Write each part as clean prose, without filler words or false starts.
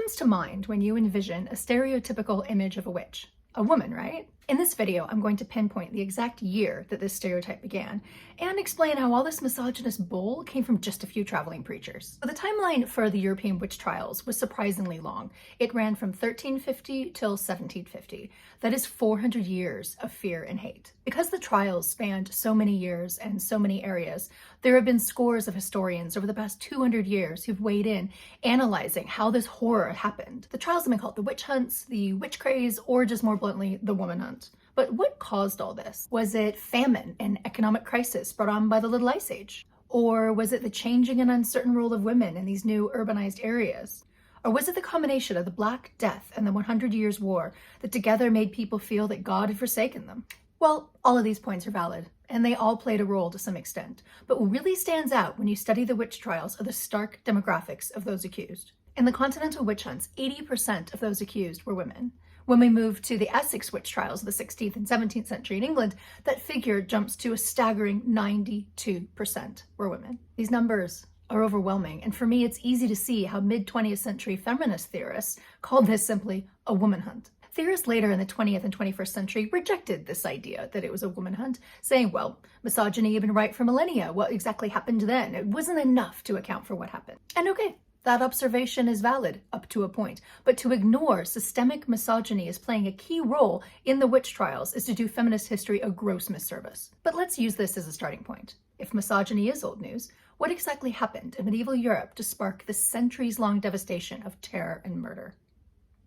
comes to mind when you envision a stereotypical image of a witch? A woman, right? In this video, I'm going to pinpoint the exact year that this stereotype began and explain how all this misogynist bull came from just a few traveling preachers. So the timeline for the European witch trials was surprisingly long. It ran from 1350 till 1750. That is 400 years of fear and hate. Because the trials spanned so many years and so many areas, there have been scores of historians over the past 200 years who've weighed in, analyzing how this horror happened. The trials have been called the witch hunts, the witch craze, or just more bluntly, the woman hunt. But what caused all this? Was it famine and economic crisis brought on by the Little Ice Age? Or was it the changing and uncertain role of women in these new urbanized areas? Or was it the combination of the Black Death and the 100 Years' War that together made people feel that God had forsaken them? Well, all of these points are valid, and they all played a role to some extent. But what really stands out when you study the witch trials are the stark demographics of those accused. In the continental witch hunts, 80% of those accused were women. When we move to the Essex witch trials of the 16th and 17th century in England, that figure jumps to a staggering 92% were women. These numbers are overwhelming, and for me it's easy to see how mid-20th century feminist theorists called this simply a woman hunt. Theorists later in the 20th and 21st century rejected this idea that it was a woman hunt, saying, well, misogyny had been right for millennia. What exactly happened then? It wasn't enough to account for what happened. And okay, that observation is valid up to a point, but to ignore systemic misogyny as playing a key role in the witch trials is to do feminist history a gross misservice. But let's use this as a starting point. If misogyny is old news, what exactly happened in medieval Europe to spark the centuries-long devastation of terror and murder?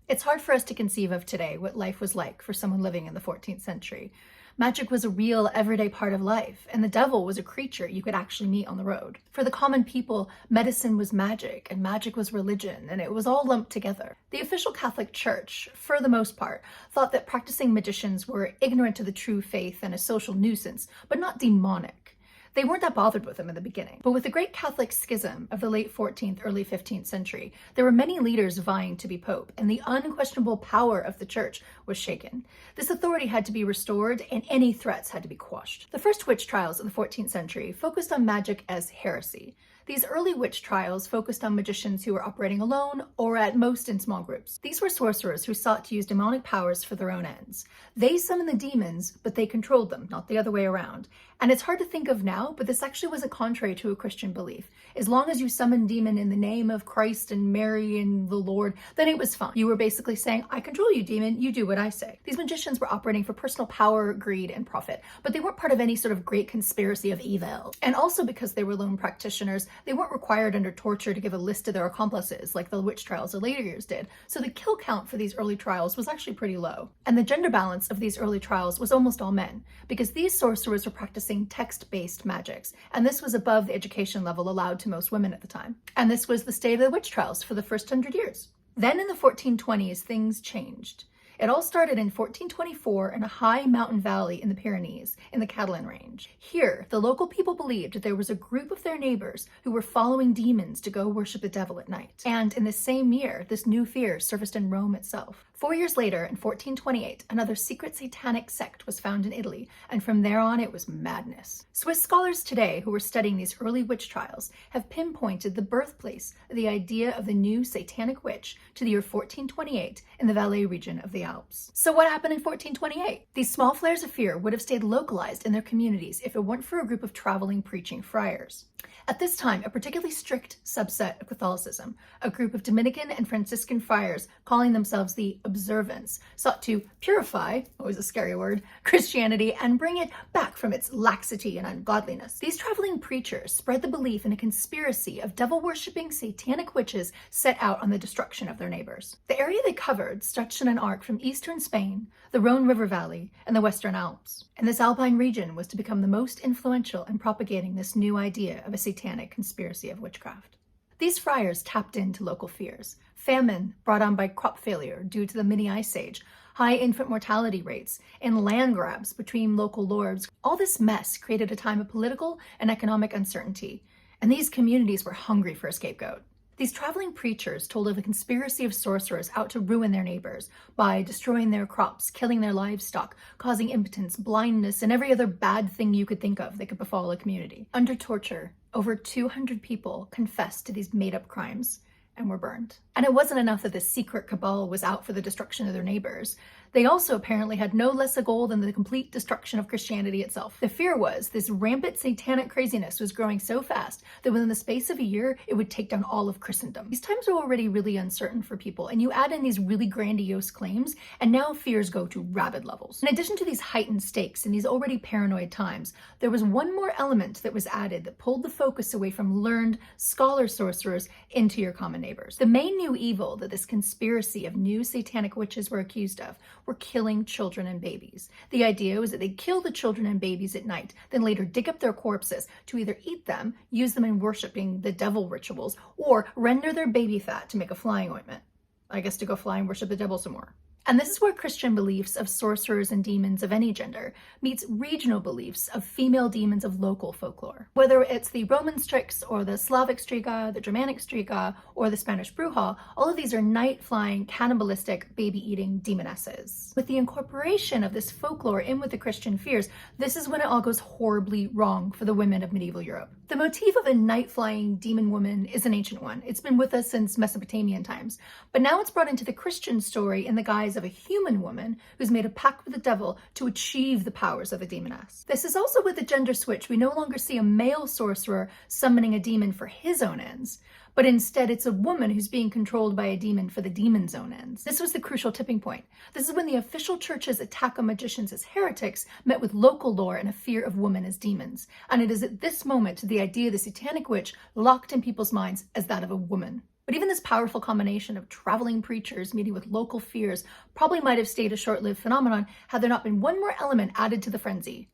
It's hard for us to conceive of today what life was like for someone living in the 14th century. Magic was a real everyday part of life, and the devil was a creature you could actually meet on the road. For the common people, medicine was magic, and magic was religion, and it was all lumped together. The official Catholic Church, for the most part, thought that practicing magicians were ignorant to the true faith and a social nuisance, but not demonic. They weren't that bothered with them in the beginning. But with the great Catholic schism of the late 14th, early 15th century, there were many leaders vying to be pope, and the unquestionable power of the church was shaken. This authority had to be restored, and any threats had to be quashed. The first witch trials of the 14th century focused on magic as heresy. These early witch trials focused on magicians who were operating alone or at most in small groups. These were sorcerers who sought to use demonic powers for their own ends. They summoned the demons, but they controlled them, not the other way around. And it's hard to think of now, but this actually wasn't contrary to a Christian belief. As long as you summoned demon in the name of Christ and Mary and the Lord, then it was fine. You were basically saying, I control you, demon, you do what I say. These magicians were operating for personal power, greed, and profit, but they weren't part of any sort of great conspiracy of evil. And also because they were lone practitioners, they weren't required under torture to give a list of their accomplices like the witch trials of later years did. So the kill count for these early trials was actually pretty low. And the gender balance of these early trials was almost all men, because these sorcerers were practicing text-based magics, and this was above the education level allowed to most women at the time. And this was the state of the witch trials for the first 100 years. Then in the 1420s, things changed. It all started in 1424 in a high mountain valley in the Pyrenees, in the Catalan range. Here, the local people believed that there was a group of their neighbors who were following demons to go worship the devil at night. And in the same year, this new fear surfaced in Rome itself. 4 years later, in 1428, another secret satanic sect was found in Italy, and from there on it was madness. Swiss scholars today who were studying these early witch trials have pinpointed the birthplace of the idea of the new satanic witch to the year 1428 in the Valais region of the Alps. So what happened in 1428? These small flares of fear would have stayed localized in their communities if it weren't for a group of traveling preaching friars. At this time, a particularly strict subset of Catholicism, a group of Dominican and Franciscan friars calling themselves the Observants, sought to purify, always a scary word, Christianity and bring it back from its laxity and ungodliness. These traveling preachers spread the belief in a conspiracy of devil-worshipping satanic witches set out on the destruction of their neighbors. The area they covered stretched in an arc from eastern Spain, the Rhone River Valley, and the Western Alps. And this alpine region was to become the most influential in propagating this new idea of a satanic conspiracy of witchcraft. These friars tapped into local fears. Famine brought on by crop failure due to the mini ice age, high infant mortality rates, and land grabs between local lords. All this mess created a time of political and economic uncertainty, and these communities were hungry for a scapegoat. These traveling preachers told of a conspiracy of sorcerers out to ruin their neighbors by destroying their crops, killing their livestock, causing impotence, blindness, and every other bad thing you could think of that could befall a community. Under torture, over 200 people confessed to these made-up crimes, and were burned. And it wasn't enough that this secret cabal was out for the destruction of their neighbors. They also apparently had no less a goal than the complete destruction of Christianity itself. The fear was this rampant satanic craziness was growing so fast that within the space of a year, it would take down all of Christendom. These times were already really uncertain for people, and you add in these really grandiose claims, and now fears go to rabid levels. In addition to these heightened stakes in these already paranoid times, there was one more element that was added that pulled the focus away from learned scholar sorcerers into your common neighbors. The main new evil that this conspiracy of new satanic witches were accused of were killing children and babies. The idea was that they'd kill the children and babies at night, then later dig up their corpses to either eat them, use them in worshipping the devil rituals, or render their baby fat to make a flying ointment. I guess to go fly and worship the devil some more. And this is where Christian beliefs of sorcerers and demons of any gender meets regional beliefs of female demons of local folklore. Whether it's the Roman Strix or the Slavic Striga, the Germanic Striga, or the Spanish Bruja, all of these are night-flying, cannibalistic, baby-eating demonesses. With the incorporation of this folklore in with the Christian fears, this is when it all goes horribly wrong for the women of medieval Europe. The motif of a night-flying demon woman is an ancient one. It's been with us since Mesopotamian times, but now it's brought into the Christian story in the guise of a human woman who's made a pact with the devil to achieve the powers of a demoness. This is also with the gender switch. We no longer see a male sorcerer summoning a demon for his own ends, but instead it's a woman who's being controlled by a demon for the demon's own ends. This was the crucial tipping point. This is when the official church's attack on magicians as heretics met with local lore and a fear of women as demons. And it is at this moment the idea of the satanic witch locked in people's minds as that of a woman. But even this powerful combination of traveling preachers meeting with local fears probably might have stayed a short-lived phenomenon had there not been one more element added to the frenzy: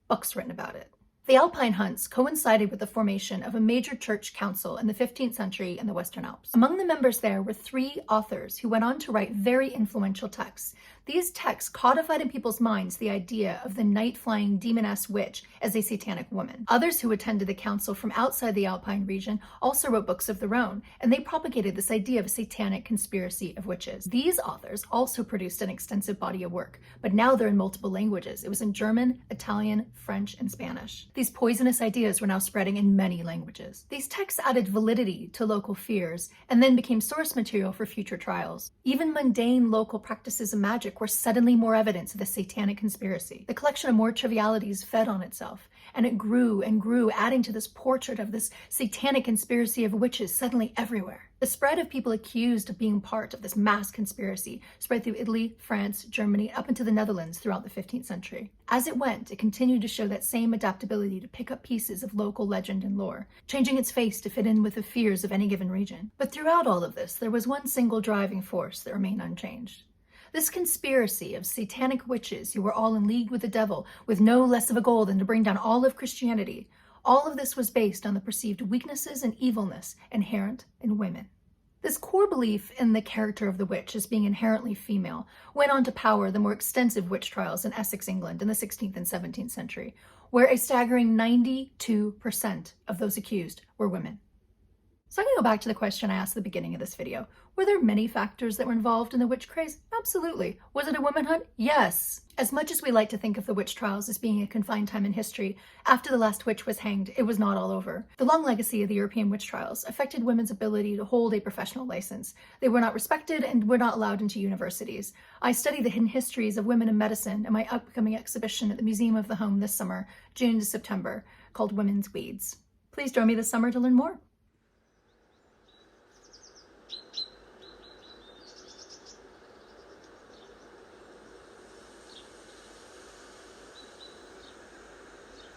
books written about it. The Alpine hunts coincided with the formation of a major church council in the 15th century in the Western Alps. Among the members there were 3 authors who went on to write very influential texts. These texts codified in people's minds the idea of the night-flying demoness witch as a satanic woman. Others who attended the council from outside the Alpine region also wrote books of their own, and they propagated this idea of a satanic conspiracy of witches. These authors also produced an extensive body of work, but now they're in multiple languages. It was in German, Italian, French, and Spanish. These poisonous ideas were now spreading in many languages. These texts added validity to local fears and then became source material for future trials. Even mundane local practices of magic were suddenly more evidence of the satanic conspiracy. The collection of more trivialities fed on itself, and it grew and grew, adding to this portrait of this satanic conspiracy of witches suddenly everywhere. The spread of people accused of being part of this mass conspiracy spread through Italy, France, Germany, up into the Netherlands throughout the 15th century. As it went, it continued to show that same adaptability to pick up pieces of local legend and lore, changing its face to fit in with the fears of any given region. But throughout all of this, there was one single driving force that remained unchanged. This conspiracy of satanic witches who were all in league with the devil, with no less of a goal than to bring down all of Christianity, all of this was based on the perceived weaknesses and evilness inherent in women. This core belief in the character of the witch as being inherently female went on to power the more extensive witch trials in Essex, England in the 16th and 17th century, where a staggering 92% of those accused were women. So I'm going to go back to the question I asked at the beginning of this video. Were there many factors that were involved in the witch craze? Absolutely. Was it a woman hunt? Yes. As much as we like to think of the witch trials as being a confined time in history, after the last witch was hanged, it was not all over. The long legacy of the European witch trials affected women's ability to hold a professional license. They were not respected and were not allowed into universities. I study the hidden histories of women in medicine in my upcoming exhibition at the Museum of the Home this summer, June to September, called Women's Weeds. Please join me this summer to learn more.